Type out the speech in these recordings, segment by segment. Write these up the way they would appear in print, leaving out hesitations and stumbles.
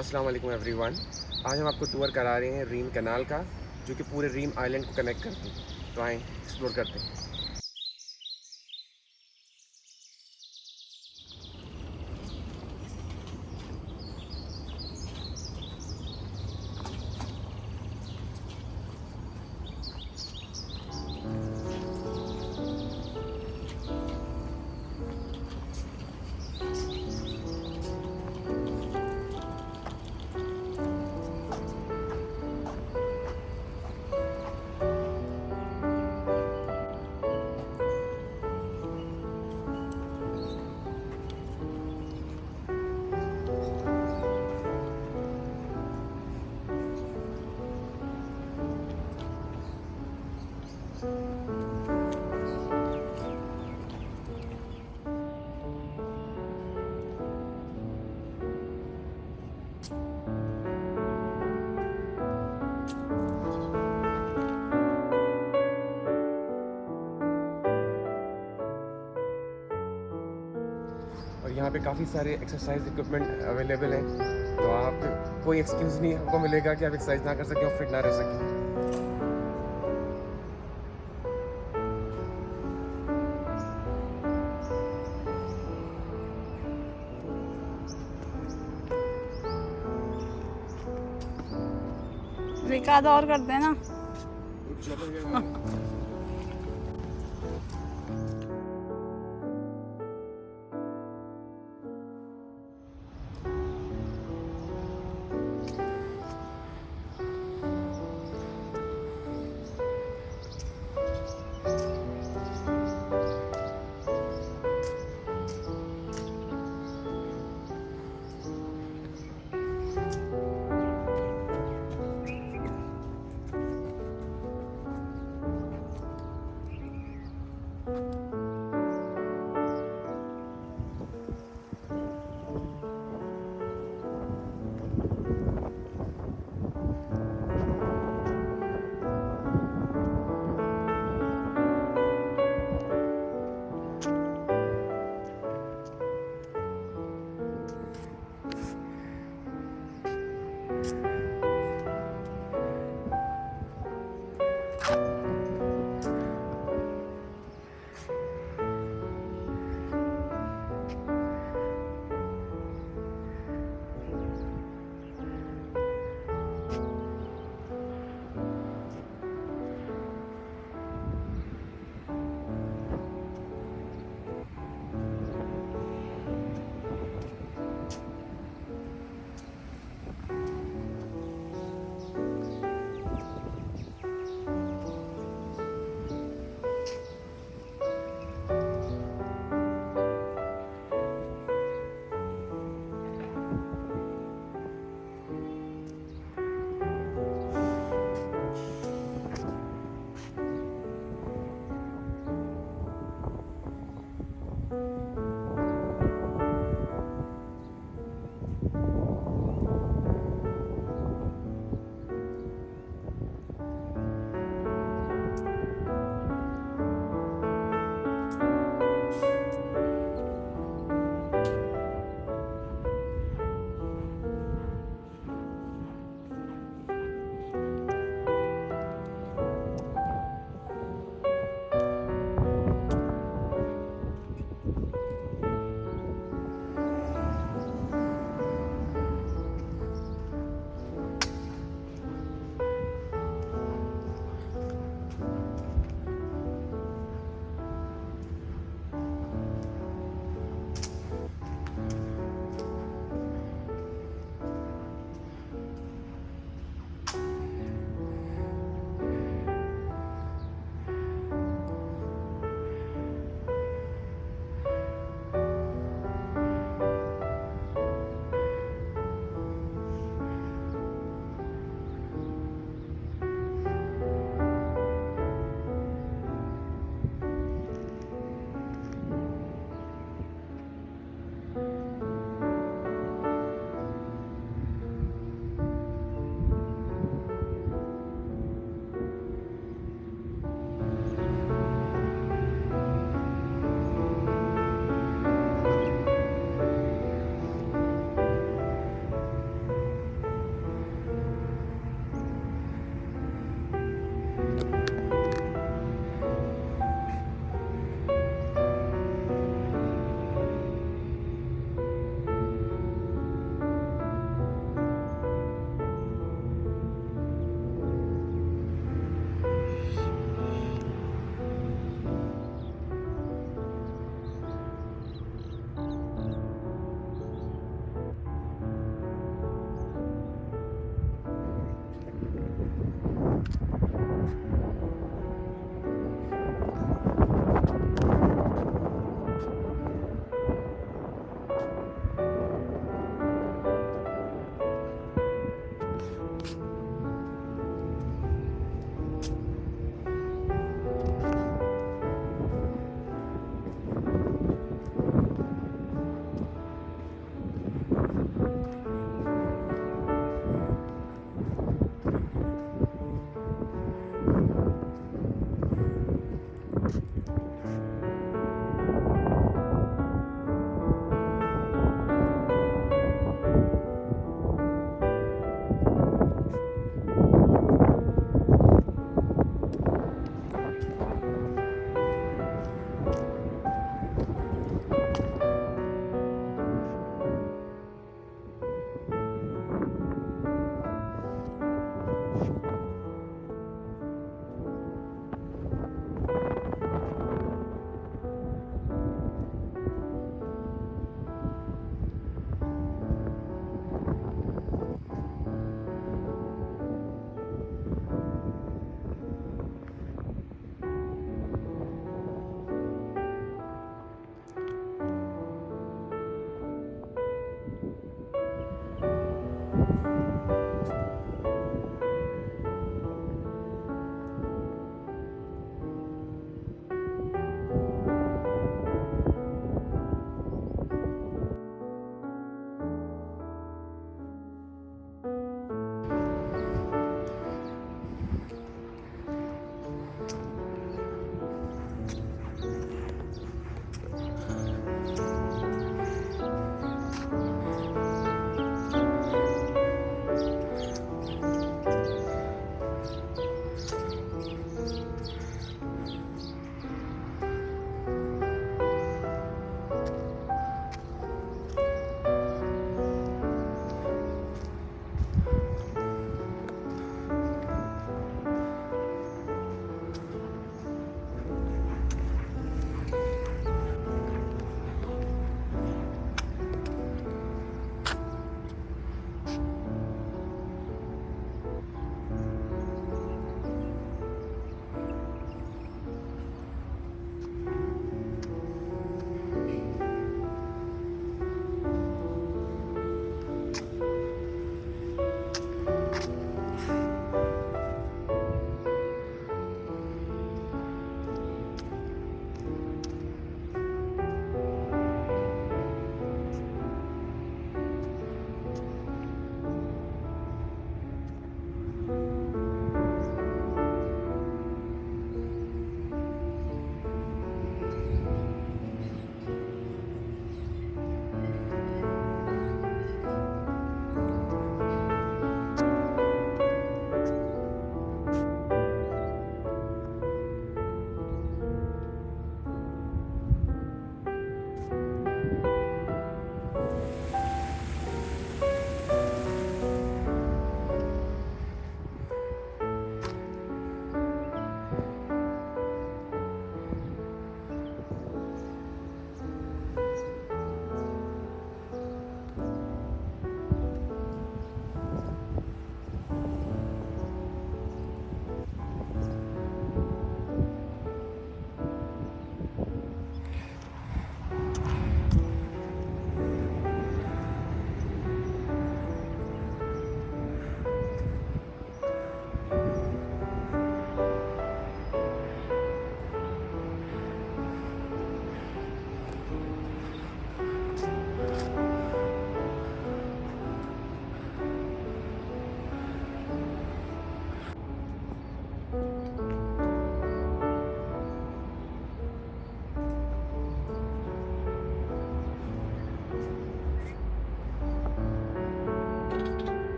अस्सलाम वालेकुम एवरीवन। आज हम आपको टूर करा रहे हैं रीम कनाल का, जो कि पूरे रीम आइलैंड को कनेक्ट करती है। तो आएँ एक्सप्लोर करते हैं। और यहाँ पे काफ़ी सारे एक्सरसाइज इक्विपमेंट अवेलेबल हैं, तो आप कोई एक्सक्यूज़ नहीं आपको मिलेगा कि आप एक्सरसाइज ना कर सकें और फिट ना रह सकें। एक आधा और कर देना।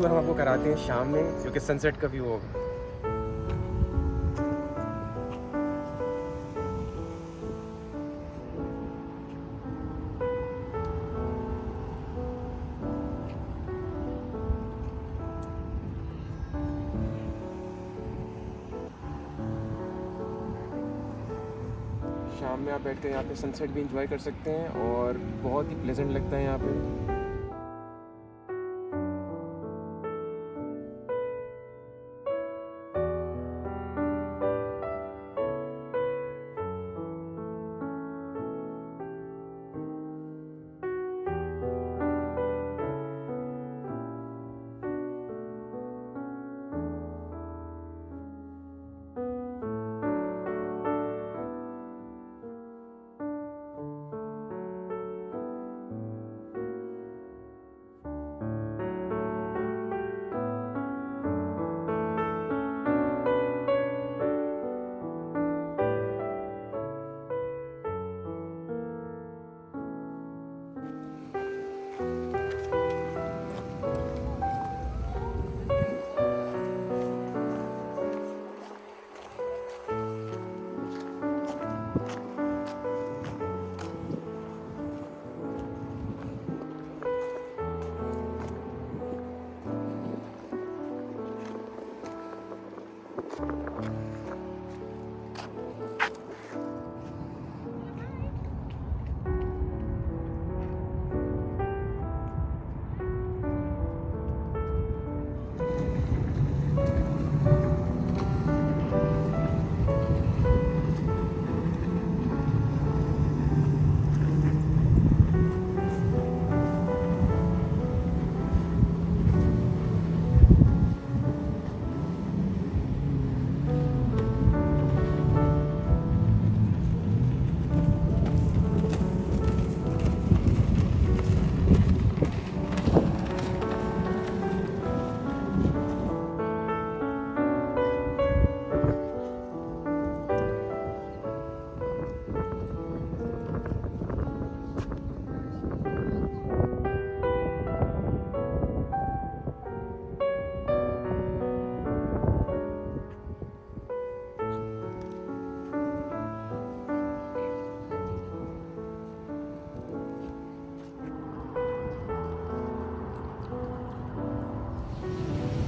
टूर हम आपको कराते हैं शाम में, जो कि सनसेट का व्यू होगा। शाम में आप बैठकर यहाँ पे सनसेट भी इंजॉय कर सकते हैं और बहुत ही प्लेजेंट लगता है यहाँ पे।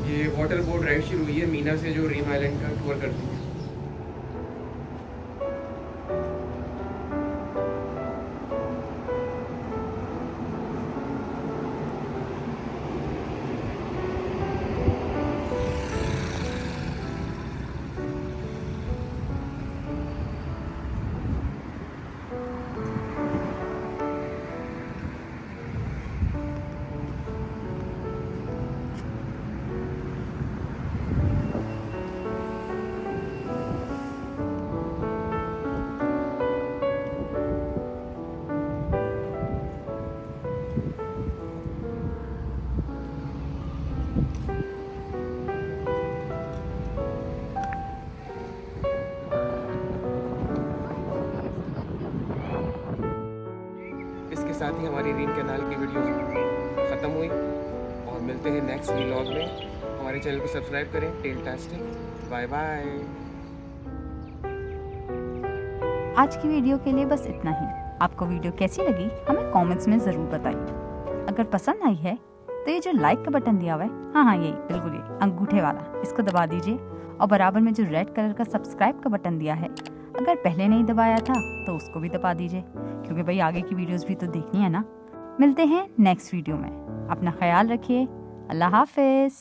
ये वाटर बोट राइड शुरू हुई है मीना से, जो रीम आइलैंड का टूर करती है। इसके साथ ही हमारी रीम कैनाल की वीडियो ख़त्म हुई और मिलते हैं नेक्स्ट व्लॉग में। हमारे चैनल को सब्सक्राइब करें। टेलटास्टिक, बाय बाय। आज की वीडियो के लिए बस इतना ही। आपको वीडियो कैसी लगी हमें कमेंट्स में ज़रूर बताइए। अगर पसंद आई है तो ये जो लाइक का बटन दिया हुआ है, हाँ यही बिल्कुल, ये अंगूठे वाला, इसको दबा दीजिए। और बराबर में जो रेड कलर का सब्सक्राइब का बटन दिया है, अगर पहले नहीं दबाया था तो उसको भी दबा दीजिए, क्योंकि भाई आगे की वीडियोस भी तो देखनी है ना। मिलते हैं नेक्स्ट वीडियो में। अपना ख्याल रखिए। अल्लाह हाफिज़।